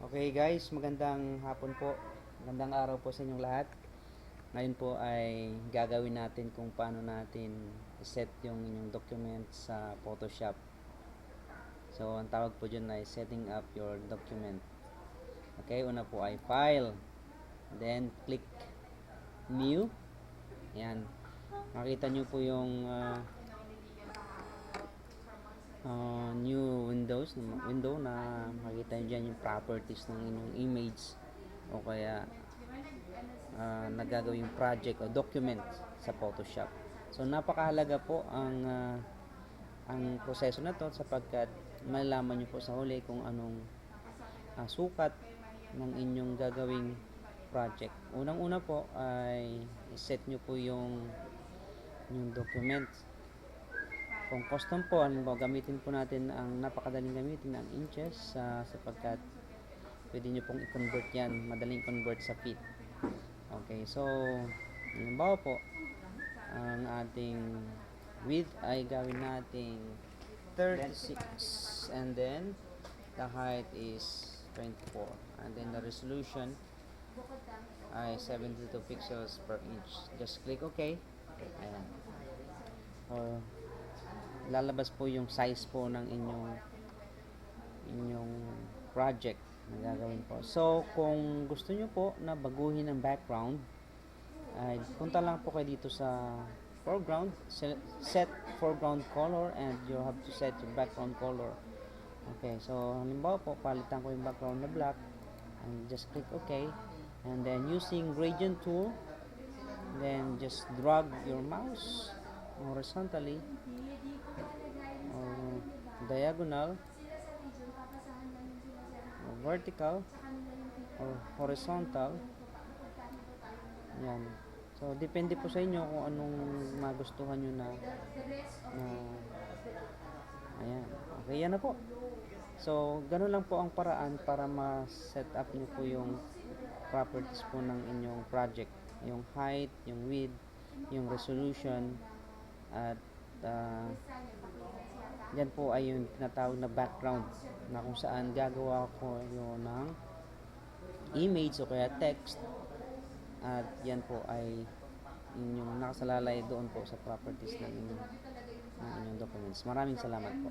Okay guys, magandang hapon po. Magandang araw po sa inyong lahat. Ngayon po ay gagawin natin kung paano natin set yung inyong document sa Photoshop. So, ang tawag po dyan ay setting up your document. Okay, una po ay File. Then, click New. Ayan. Makita nyo po yung new window na makita nyo dyan yung properties ng inyong image o kaya nagagawing project o document sa Photoshop. So napakahalaga po ang proseso na to sapagkat malalaman nyo po sa huli kung anong sukat ng inyong gagawing project. Unang-una po ay set nyo po yung document. Kung custom po, gamitin po natin ang napakadaling gamitin ang inches sapagkat pwede nyo pong i-convert yan, madaling convert sa feet. Okay, so halimbawa po ang ating width ay gawin nating 36 and then the height is 24 and then the resolution ay 72 pixels per inch. Just click OK. Ayan. Lalabas po yung size po ng inyong project na gagawin po. So, kung gusto nyo po na baguhin ang background, ay punta lang po kayo dito sa foreground, set foreground color and you have to set your background color. Okay, so halimbawa po, palitan ko yung background na black and just click OK. And then using gradient tool, then just drag your mouse horizontally or diagonal or vertical or horizontal. Yan. So, depende po sa inyo kung anong magustuhan nyo na ayan. Okay, yan na po. So, ganun lang po ang paraan para ma-set up nyo po yung properties po ng inyong project. Yung height, yung width, yung resolution, at yan po ay yung tinatawag na background na kung saan gagawa ko yun ng image o kaya text at yan po ay inyong nakasalalay doon po sa properties ng inyong documents. Maraming salamat po.